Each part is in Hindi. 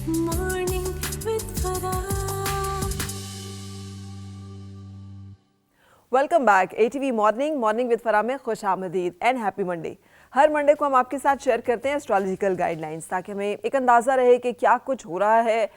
Morning with Farah. Welcome back ATV morning with Farah में खुश आमदीद and happy Monday. Her Monday को हम आपके साथ शेयर करते हैं एस्ट्रोलॉजिकल गाइडलाइंस ताकि हमें एक अंदाज़ा रहे कि क्या कुछ हो रहा है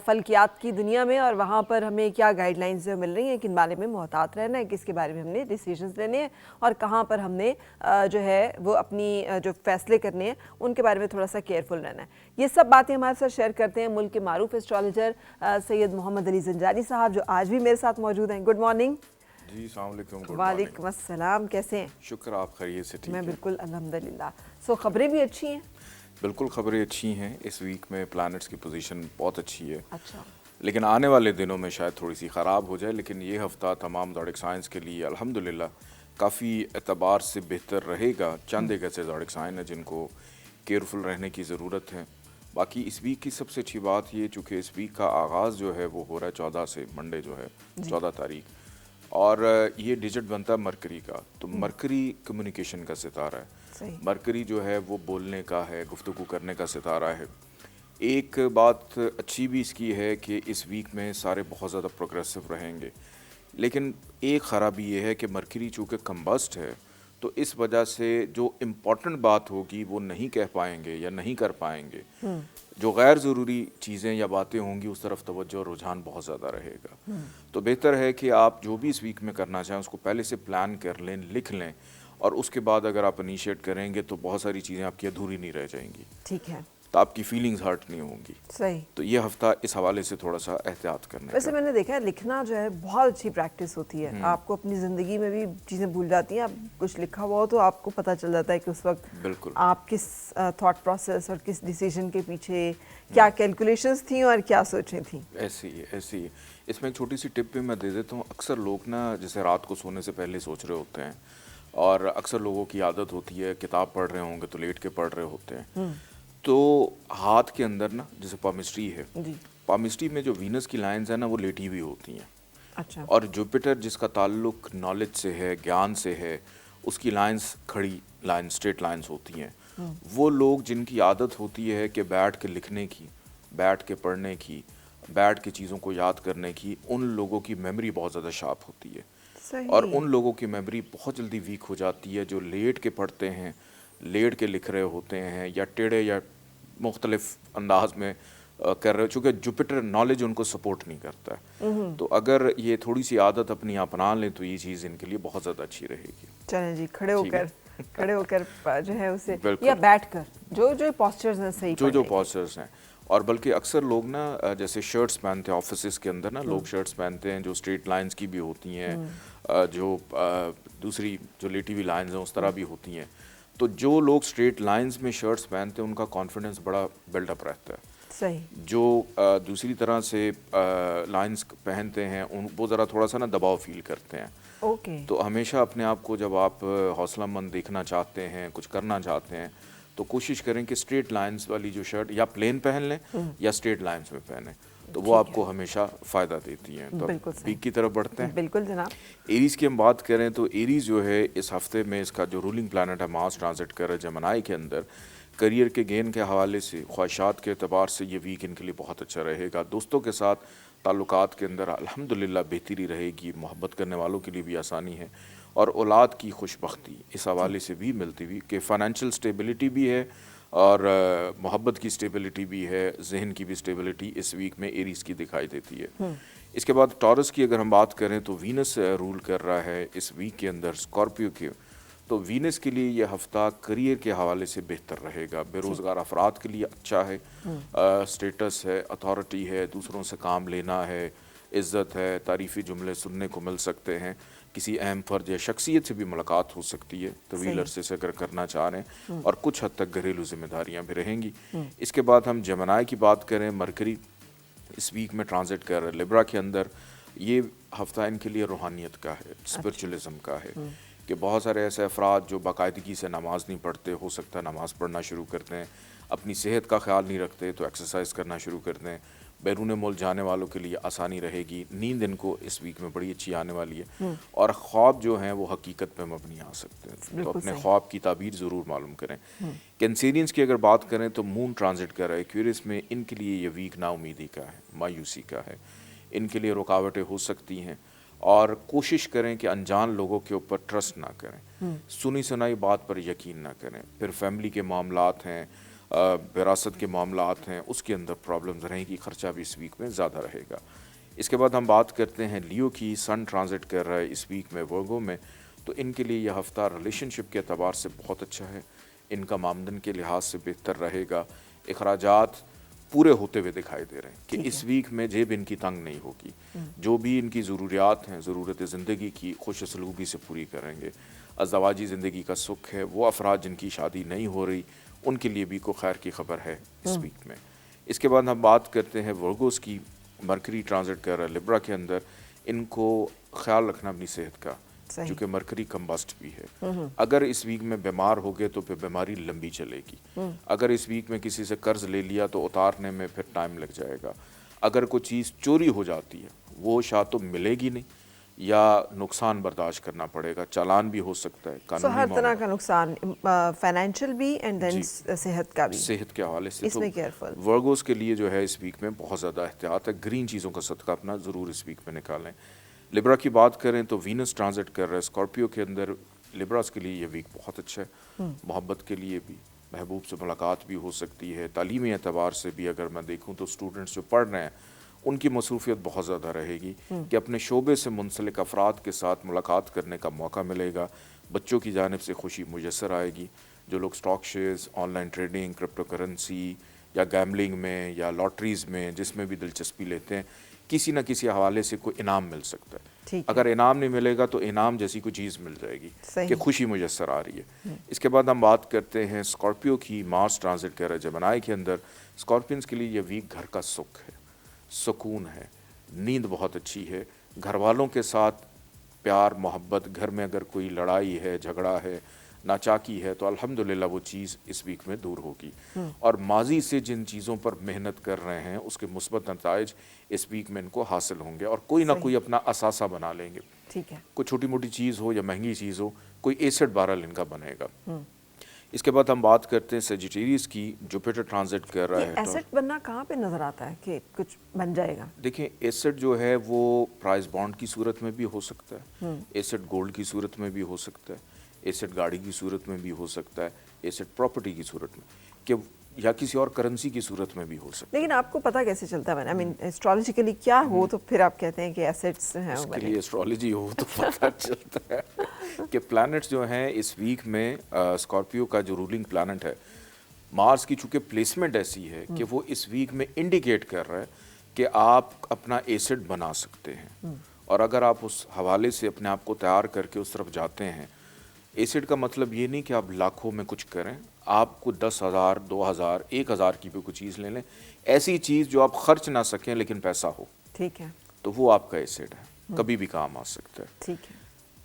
फल्कियात की दुनिया में और वहाँ पर हमें क्या गाइडलाइंस जो मिल रही हैं, किन बारे में मोहतात रहना है, किसके बारे में हमने डिसीजंस लेने हैं और कहाँ पर हमने जो है वो अपनी जो फैसले करने हैं उनके बारे में थोड़ा सा केयरफुल रहना है। ये सब बातें हमारे साथ शेयर करते हैं मुल्क के मारूफ एस्ट्रोलॉजर सैयद मोहम्मद अली जंजानी साहब, जो आज भी मेरे साथ मौजूद हैं। गुड मॉर्निंग जी, अस्सलाम वालेकुम। वालेकुम अस्सलाम, कैसे हैं? शुक्र, आप खैरियत से? ठीक मैं है, बिल्कुल अल्हम्दुलिल्लाह। सो खबरें भी अच्छी हैं? बिल्कुल खबरें अच्छी हैं। इस वीक में प्लैनेट्स की पोजीशन बहुत अच्छी है, अच्छा, लेकिन आने वाले दिनों में शायद थोड़ी सी ख़राब हो जाए। लेकिन ये हफ़्ता तमाम ज़ोडिक साइंस के लिए अल्हम्दुलिल्लाह काफ़ी एतबार से बेहतर रहेगा। चंद एक ऐसे ज़ोडिक साइन हैं जिनको केयरफुल रहने की ज़रूरत है। बाकी इस वीक की सबसे अच्छी बात ये, चूँकि इस वीक का आगाज़ जो है वो हो रहा है 14 से, मंडे जो है 14 तारीख, और ये डिजिट बनता है मरकरी का। तो मरकरी कम्युनिकेशन का सितारा है। सही। मरकरी जो है वो बोलने का है, गुफ्तगू करने का सितारा है। एक बात अच्छी भी इसकी है कि इस वीक में सारे बहुत ज़्यादा प्रोग्रेसिव रहेंगे, लेकिन एक ख़राबी ये है कि मरकरी चूँकि कम्बस्ट है, तो इस वजह से जो इम्पॉर्टेंट बात होगी वो नहीं कह पाएंगे या नहीं कर पाएंगे। जो गैर ज़रूरी चीज़ें या बातें होंगी उस तरफ तवज्जो और रुझान बहुत ज़्यादा रहेगा। तो बेहतर है कि आप जो भी इस वीक में करना चाहें उसको पहले से प्लान कर लें, लिख लें, और उसके बाद अगर आप इनिशिएट करेंगे तो बहुत सारी चीज़ें आपकी अधूरी नहीं रह जाएंगी, ठीक है, तो आपकी फीलिंग्स हर्ट नहीं होंगी। सही। तो ये हफ्ता इस हवाले से थोड़ा सा एहतियात करने वैसे का। मैंने देखा है लिखना जो है बहुत अच्छी प्रैक्टिस होती है। आपको अपनी ज़िंदगी में भी चीज़ें भूल जाती हैं। आप कुछ लिखा हुआ हो तो आपको पता चल जाता है कि उस वक्त बिल्कुल आप किस थॉट प्रोसेस और किस डिसीजन के पीछे क्या कैलकुलेशंस थी और क्या सोचें थी। ऐसी ही ऐसी ही। इसमें एक छोटी सी टिप भी मैं दे देता हूँ। अक्सर लोग ना जैसे रात को सोने से पहले सोच रहे होते हैं, और अक्सर लोगों की आदत होती है किताब पढ़ रहे होंगे तो लेट के पढ़ रहे होते हैं। तो हाथ के अंदर ना जैसे पामिस्ट्री है, जी, पामिस्ट्री में जो वीनस की लाइंस है ना वो लेटी हुई होती हैं, अच्छा, और जुपिटर जिसका ताल्लुक नॉलेज से है, ज्ञान से है, उसकी लाइंस खड़ी लाइन, स्ट्रेट लाइंस होती हैं। वो लोग जिनकी आदत होती है कि बैठ के लिखने की, बैठ के पढ़ने की, बैठ के चीज़ों को याद करने की, उन लोगों की मेमोरी बहुत ज़्यादा शार्प होती है। सही। और उन लोगों की मेमोरी बहुत जल्दी वीक हो जाती है जो लेट के पढ़ते हैं, लेट के लिख रहे होते हैं, या टेढ़े या मुख्तलिफ अंदाज में कर रहे हो, चूँकि जुपिटर नॉलेज उनको सपोर्ट नहीं करता है। तो अगर ये थोड़ी सी आदत अपनी अपना लें तो ये चीज़ इनके लिए बहुत ज़्यादा अच्छी रहेगी। चलें जी, ठीक है। खड़े होकर जो है उसे, बिल्कुल। या बैठकर, जो जो पोस्चर्स हैं सही जो पढ़ने के। पॉस्चर्स हैं। और बल्कि अक्सर लोग ना जैसे शर्ट्स पहनते हैं ऑफिस के अंदर ना, लोग शर्ट्स पहनते हैं जो स्ट्रेट लाइंस की भी होती हैं, जो दूसरी जो लेटी हुई लाइंस हैं उस तरह भी होती हैं। तो जो लोग स्ट्रेट लाइंस में शर्ट्स पहनते हैं उनका कॉन्फिडेंस बड़ा बिल्डअप रहता है। सही। जो दूसरी तरह से लाइंस पहनते हैं उन वो ज़रा थोड़ा सा ना दबाव फील करते हैं। ओके, तो हमेशा अपने आप को जब आप हौसलामंद देखना चाहते हैं, कुछ करना चाहते हैं, तो कोशिश करें कि स्ट्रेट लाइंस वाली जो शर्ट या प्लेन पहन लें या स्ट्रेट लाइंस में पहने, तो वो आपको हमेशा फ़ायदा देती हैं। तो बिल्कुल सही। वीक की तरफ बढ़ते हैं। बिल्कुल जनाब। एरीज़ की हम बात करें तो एरीज़ जो है इस हफ्ते में इसका जो रूलिंग प्लानट है मार्स ट्रांजिट कर रहा है जेमिनी के अंदर। करियर के गेन के हवाले से, ख्वाहिशात के अतबार से ये वीक इनके लिए बहुत अच्छा रहेगा। दोस्तों के साथ ताल्लुकात के अंदर अल्हम्दुलिल्लाह बेहतरी रहेगी, मोहब्बत करने वालों के लिए भी आसानी है, और औलाद की खुशबख्ती इस हवाले से भी मिलती हुई कि फ़ाइनेंशियल स्टेबिलिटी भी है और मोहब्बत की स्टेबिलिटी भी है, जहन की भी स्टेबिलिटी इस वीक में एरीज़ की दिखाई देती है। इसके बाद टॉरस की अगर हम बात करें तो वीनस रूल कर रहा है इस वीक के अंदर स्कॉर्पियो के। तो वीनस के लिए ये हफ्ता करियर के हवाले से बेहतर रहेगा। बेरोज़गार अफराद के लिए अच्छा है, स्टेटस है, अथॉरिटी है, दूसरों से काम लेना है, इज़्ज़त है, तारीफ़ी जुमले सुनने को मिल सकते हैं, किसी अहम फ़र्द या शख्सियत से भी मुलाकात हो सकती है तवील अरसे से अगर करना चाह रहे हैं, और कुछ हद तक घरेलू जिम्मेदारियाँ भी रहेंगी। इसके बाद हम जेमिनी की बात करें, मरकरी इस वीक में ट्रांजिट कर लिब्रा के अंदर। ये हफ्ता इनके लिए रूहानियत का है, स्पिरिचुअलिज्म का है, कि बहुत सारे ऐसे अफराद जो बाकायदगी से नमाज़ नहीं पढ़ते, हो सकता है नमाज़ पढ़ना शुरू करते हैं, अपनी सेहत का ख्याल नहीं रखते तो एक्सरसाइज करना शुरू करते हैं, बैरून मुल्क जाने वालों के लिए आसानी रहेगी। नींद इनको इस वीक में बड़ी अच्छी आने वाली है और ख्वाब जो हैं वो हकीकत पे मबनी आ सकते हैं, तो अपने ख्वाब की ताबीर ज़रूर मालूम करें। कैंसेरियंस की अगर बात करें तो मून ट्रांजिट कर रहा है एक्वेरियस में, इनके लिए ये वीक नाउमीदी का है, मायूसी का है, इनके लिए रुकावटें हो सकती हैं और कोशिश करें कि अनजान लोगों के ऊपर ट्रस्ट ना करें, सुनी सुनाई बात पर यकीन ना करें। फिर फैमिली के मामलात हैं, विरासत के मामलात हैं, उसके अंदर प्रॉब्लम्स रहेंगी, ख़र्चा भी इस वीक में ज़्यादा रहेगा। इसके बाद हम बात करते हैं लियो की। सन ट्रांजिट कर रहा है इस वीक में वर्गो में, तो इनके लिए यह हफ़्ता रिलेशनशिप के अतबार से बहुत अच्छा है, इनका आमदन के लिहाज से बेहतर रहेगा, अखराजात पूरे होते हुए दिखाई दे रहे हैं कि इस वीक में जेब इनकी तंग नहीं होगी, जो भी इनकी ज़रूरियात हैं, ज़रूरत ज़िंदगी की खुश सलूकी से पूरी करेंगे। अज़दवाजी ज़िंदगी का सुख है, वो अफराद जिनकी शादी नहीं हो रही उनके लिए भी को खैर की खबर है इस वीक में। इसके बाद हम बात करते हैं वर्गोस की। मरकरी ट्रांजिट कर रहा है लिब्रा के अंदर, इनको ख्याल रखना अपनी सेहत का, क्योंकि मरकरी कम्बस्ट भी है। अगर इस वीक में बीमार हो गए तो फिर बीमारी लंबी चलेगी। अगर इस वीक में किसी से कर्ज ले लिया तो उतारने में फिर टाइम लग जाएगा। अगर कोई चीज़ चोरी हो जाती है वो शायद तो मिलेगी नहीं या नुकसान बर्दाश्त करना पड़ेगा, चालान भी हो सकता है, कानूनी हर तरह का नुकसान, फाइनेंशियल भी एंड देन सेहत का भी, सेहत के हवाले से इसमें केयरफुल। वर्गोस के लिए जो है इस वीक में बहुत ज़्यादा एहतियात है, ग्रीन चीज़ों का सदका अपना ज़रूर इस वीक में निकालें। लिब्रा की बात करें तो वीनस ट्रांजिट कर रहा है स्कॉर्पियो के अंदर, लिब्रास के लिए ये वीक बहुत अच्छा है, मोहब्बत के लिए भी, महबूब से मुलाकात भी हो सकती है, तालीमी एतबार से भी अगर मैं देखूँ तो स्टूडेंट्स जो पढ़ रहे हैं उनकी मसरूफियत बहुत ज़्यादा रहेगी कि अपने शोबे से मुंसलिक अफराद के साथ मुलाकात करने का मौका मिलेगा। बच्चों की जानिब से खुशी मुयस्सर आएगी। जो लोग stock shares, online trading, crypto currency या गैमलिंग में या लॉटरीज़ में जिसमें भी दिलचस्पी लेते हैं, किसी न किसी हवाले से कोई इनाम मिल सकता है। अगर इनाम नहीं मिलेगा तो इनाम जैसी कोई चीज़ मिल जाएगी कि खुशी मुयस्सर आ रही है। इसके बाद हम बात करते हैं स्कॉर्पियो की। मार्स ट्रांजिट कर रहा है जमनाई के अंदर, स्कॉर्पियंस के लिए यह वीक घर का सुख है, सुकून है, नींद बहुत अच्छी है, घर वालों के साथ प्यार मोहब्बत, घर में अगर कोई लड़ाई है, झगड़ा है, नाचाकी है तो अल्हम्दुलिल्लाह वो चीज़ इस वीक में दूर होगी। और माजी से जिन चीज़ों पर मेहनत कर रहे हैं उसके मुस्बत नताइज इस वीक में इनको हासिल होंगे और कोई ना कोई अपना असासा बना लेंगे। ठीक है, कोई छोटी मोटी चीज़ हो या महंगी चीज़ हो, कोई एसेट बारल इनका बनेगा। इसके बाद हम बात करते हैं सेजिटेरियस की। जुपिटर ट्रांजिट कर रहा है। एसेट बनना कहाँ पे नजर आता है कि कुछ बन जाएगा? देखिए एसेट जो है वो प्राइस बॉन्ड की सूरत में भी हो सकता है, एसेट गोल्ड की सूरत में भी हो सकता है, एसेट गाड़ी की सूरत में भी हो सकता है, एसेट प्रॉपर्टी की सूरत में कि या किसी और करेंसी की सूरत में भी हो सकता है। लेकिन आपको पता कैसे चलता है? आई मीन एस्ट्रोलॉजिकली क्या हो तो फिर आप कहते हैं कि एसेट्स हैं? उसके लिए एस्ट्रोलॉजी हो तो पता चलता है कि प्लैनेट्स जो हैं इस वीक में स्कॉर्पियो का जो रूलिंग प्लैनेट है मार्स की, चूँकि प्लेसमेंट ऐसी है कि वो इस वीक में इंडिकेट कर रहा है कि आप अपना एसेट बना सकते हैं। और अगर आप उस हवाले से अपने आप को तैयार करके उस तरफ जाते हैं, एसेट का मतलब ये नहीं कि आप लाखों में कुछ करें, आपको 10,000, 2,000, 1,000 की भी कोई चीज़ ले लें, ऐसी चीज़ जो आप खर्च ना सकें लेकिन पैसा हो, ठीक है, तो वो आपका एसेट है, कभी भी काम आ सकता है। ठीक है।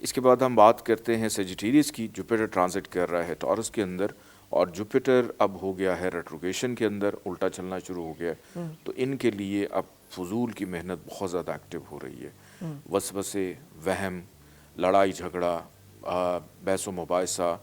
इसके बाद हम बात करते हैं सेजिटेरियस की। जुपिटर ट्रांजिट कर रहा है टॉरस के अंदर और जुपिटर अब हो गया है रेट्रोगेशन के अंदर, उल्टा चलना शुरू हो गया है। तो इनके लिए अब फजूल की मेहनत बहुत ज़्यादा एक्टिव हो रही है। वसवसे, वहम, लड़ाई झगड़ा, बहस व मुबाहिसा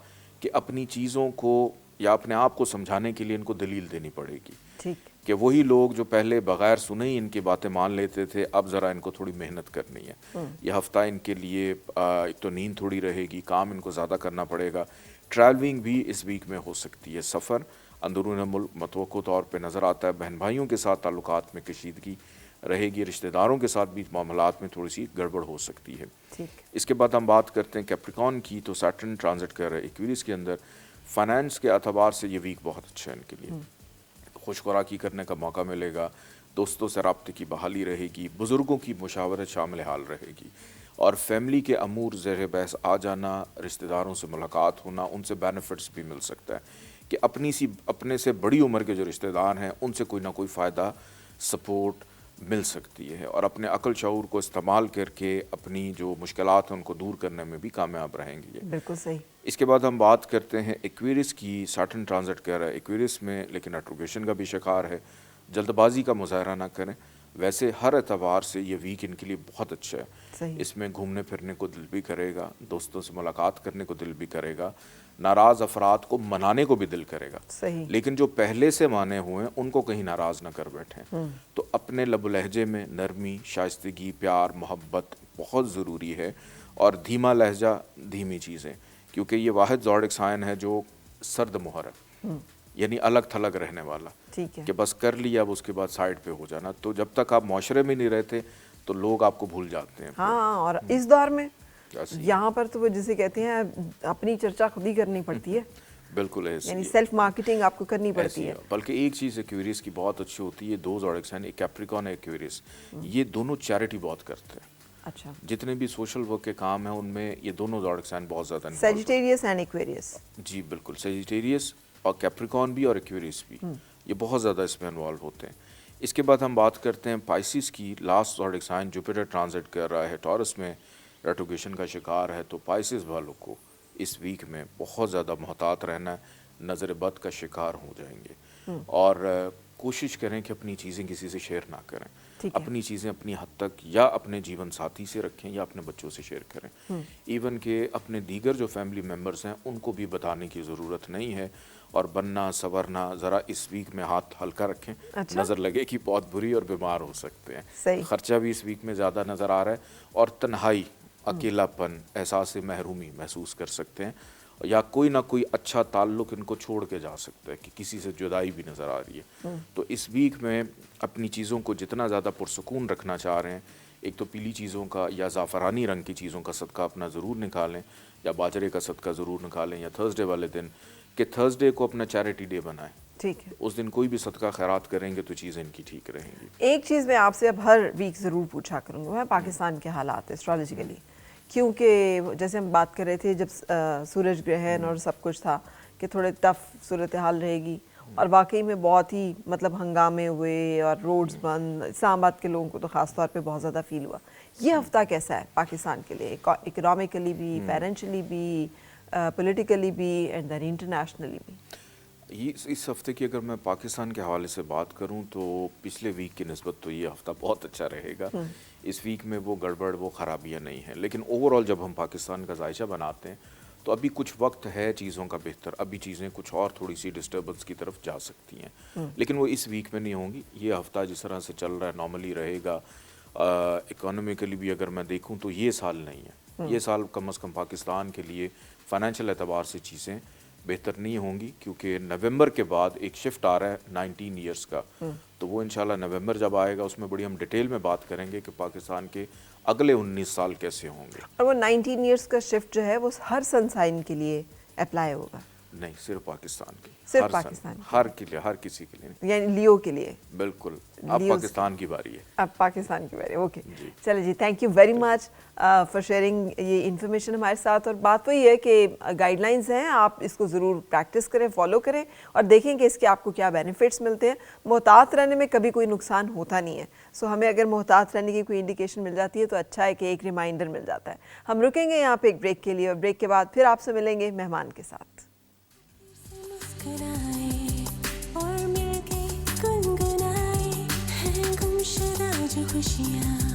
कि अपनी चीज़ों को या अपने आप को समझाने के लिए इनको दलील देनी पड़ेगी। ठीक, कि वही लोग जो पहले बगैर सुने ही इनकी बातें मान लेते थे, अब ज़रा इनको थोड़ी मेहनत करनी है। यह हफ्ता इनके लिए एक तो नींद थोड़ी रहेगी, काम इनको ज़्यादा करना पड़ेगा। ट्रैवलिंग भी इस वीक में हो सकती है, सफ़र अंदरून मुल्क मतवक्को तौर पे नज़र आता है। बहन भाइयों के साथ ताल्लुकात में कशीदगी रहेगी, रिश्तेदारों के साथ भी मामलात में थोड़ी सी गड़बड़ हो सकती है। ठीक। इसके बाद हम बात करते हैं कैप्रिकॉन की। तो सैटर्न ट्रांजिट कर रहे एक्वेरियस के अंदर, फाइनेंस के अतबार से ये वीक बहुत अच्छा है इनके लिए, खुश खुराकी करने का मौका मिलेगा, दोस्तों से राब्ते की बहाली रहेगी, बुज़ुर्गों की मुशावरत शामिल हाल रहेगी और फैमिली के अमूर ज़ेर बहस आ जाना, रिश्तेदारों से मुलाकात होना, उनसे बेनिफिट्स भी मिल सकता है कि अपने से बड़ी उम्र के जो रिश्तेदार हैं उनसे कोई ना कोई फ़ायदा, सपोर्ट मिल सकती है और अपने अक्ल शऊर को इस्तेमाल करके अपनी जो मुश्किलात हैं उनको दूर करने में भी कामयाब रहेंगे। बिल्कुल सही। इसके बाद हम बात करते हैं एक्वेरियस की। सैटर्न ट्रांजिट कर रहा है एक्वेरियस में, लेकिन रेट्रोगेशन का भी शिकार है। जल्दबाजी का मुजाहरा ना करें। वैसे हर एतबार से ये वीक इनके लिए बहुत अच्छा है। सही। इसमें घूमने फिरने को दिल भी करेगा, दोस्तों से मुलाकात करने को दिल भी करेगा, नाराज़ अफराद को मनाने को भी दिल करेगा। सही। लेकिन जो पहले से माने हुए हैं उनको कहीं नाराज़ ना कर बैठें। तो अपने लब लहजे में नरमी, शाइस्तगी, प्यार, मोहब्बत बहुत ज़रूरी है। और धीमा लहजा, धीमी चीज़ें, क्योंकि ये वाहिद ज़ोडिक साइन है जो सर्द मुहर है, यानी अलग थलग रहने वाला। ठीक है। कि बस कर लिया, अब उसके बाद साइड पे हो जाना। तो जब तक आप माशरे में नहीं रहते तो लोग आपको भूल जाते हैं। हाँ, और इस दौर में ऐसे ही। यहाँ पर तो वो जिसे कहते हैं अपनी चर्चा खुद ही करनी पड़ती है, बिल्कुल ऐसे यानी ही है। सेल्फ मार्केटिंग आपको करनी पड़ती ऐसे ही है। है। बल्कि एक चीज़ एक्वेरियस की बहुत अच्छी होती है, दो ज़ोडिक साइन, एक कैप्रिकॉर्न है, एक्वेरियस, ये दोनों चैरिटी बहुत करते हैं। अच्छा। जितने भी सोशल वर्क के काम हैं उनमें ये दोनों ज़ोडिक साइन बहुत ज़्यादा involved सेजिटेरियस एंड एक्वेरियस। हैं। जी बिल्कुल, सेजिटेरियस और कैप्रिकॉर्न भी और एक्वेरियस भी, ये बहुत ज़्यादा इसमें इन्वॉल्व होते हैं। इसके बाद हम बात करते हैं पाइसिस की। Last zodiac sign Jupiter transit कर रहा है टॉरस में, रेट्रोगेशन का शिकार है। तो पाइसिस वालों को इस वीक में बहुत ज़्यादा मोहतात रहना है, नज़र बद का शिकार हो जाएंगे। और कोशिश करें कि अपनी चीज़ें किसी से शेयर ना करें। ठीक है। अपनी चीज़ें अपनी हद तक या अपने जीवन साथी से रखें या अपने बच्चों से शेयर करें। इवन के अपने दीगर जो फैमिली मेम्बर्स हैं उनको भी बताने की ज़रूरत नहीं है। और बनना संवरना ज़रा इस वीक में हाथ हल्का रखें। अच्छा। नज़र लगे कि बहुत बुरी और बीमार हो सकते हैं। सही। खर्चा भी इस वीक में ज़्यादा नज़र आ रहा है। और तन्हाई, अकेलापन, एहसास महरूमी महसूस कर सकते हैं। या कोई ना कोई अच्छा ताल्लुक़ इनको छोड़ के जा सकता है कि किसी से जुदाई भी नज़र आ रही है। तो इस वीक में अपनी चीज़ों को जितना ज़्यादा पुरसकून रखना चाह रहे हैं, एक तो पीली चीज़ों का या ज़ाफ़रानी रंग की चीज़ों का सदका अपना ज़रूर निकालें, या बाजरे का सदका ज़रूर निकालें, या थर्सडे वाले दिन कि थर्सडे को अपना चैरिटी डे बनाएं। ठीक है। उस दिन कोई भी सदका खैरात करेंगे तो चीज़ें इनकी ठीक रहेंगी। एक चीज़ मैं आपसे अब हर वीक ज़रूर पूछा करूँगा, मैं पाकिस्तान के हालात एस्ट्रोलॉजिकली, क्योंकि जैसे हम बात कर रहे थे जब सूरज ग्रहण और सब कुछ था कि थोड़े टफ सूरत हाल रहेगी, और वाकई में बहुत ही मतलब हंगामे हुए और रोड्स बंद। इस्लामाबाद के लोगों को तो ख़ास तौर पे बहुत ज़्यादा फील हुआ। ये हफ्ता कैसा है पाकिस्तान के लिए, इकोनॉमिकली भी, फाइनेंशियली भी, पॉलिटिकली भी, एंड देन इंटरनेशनली भी? ये इस हफ्ते की अगर मैं पाकिस्तान के हवाले से बात करूं तो पिछले वीक की निस्बत तो ये हफ्ता बहुत अच्छा रहेगा। इस वीक में वो गड़बड़, वो ख़राबियाँ नहीं हैं। लेकिन ओवरऑल जब हम पाकिस्तान का जायजा बनाते हैं तो अभी कुछ वक्त है चीज़ों का बेहतर, अभी चीज़ें कुछ और थोड़ी सी डिस्टर्बेंस की तरफ जा सकती हैं, लेकिन वो इस वीक में नहीं होंगी। ये हफ्ता जिस तरह से चल रहा है नॉर्मली रहेगा। इकोनॉमिकली भी अगर मैं देखूं तो ये साल नहीं है। ये साल कम अज़ कम पाकिस्तान के लिए फ़ाइनेंशियल एतबार से चीज़ें बेहतर नहीं होंगी, क्योंकि नवंबर के बाद एक शिफ्ट आ रहा है 19 ईयर्स का। तो वो इंशाल्लाह नवंबर जब आएगा उसमें बड़ी हम डिटेल में बात करेंगे कि पाकिस्तान के अगले 19 साल कैसे होंगे। और वो 19 ईयर्स का शिफ्ट जो है वो हर सन साइन के लिए अप्लाई होगा? नहीं, सिर्फ पाकिस्तान की। सिर्फ हर पाकिस्तान सन, हर के लिए, हर किसी के लिए नहीं। यानी लियो के लिए? बिल्कुल, अब लियोस पाकिस्तान की बारी है। अब पाकिस्तान की बारी, ओके। जी। चलो जी, thank you very much for sharing ये इन्फॉर्मेशन हमारे साथ। और बात वही है कि गाइडलाइंस हैं, आप इसको ज़रूर प्रैक्टिस करें, फॉलो करें और देखें कि इसके आपको क्या बेनिफिट्स मिलते हैं। मोहतात रहने में कभी कोई नुकसान होता नहीं है। सो हमें अगर मोहतात रहने की कोई इंडिकेशन मिल जाती है तो अच्छा है कि एक रिमाइंडर मिल जाता है। हम रुकेंगे यहाँ पे एक ब्रेक के लिए, और ब्रेक के बाद फिर आपसे मिलेंगे मेहमान के साथ। मुस्कुराए और मिलके गुनगुनाए हैं गुमशुदा जो खुशियाँ।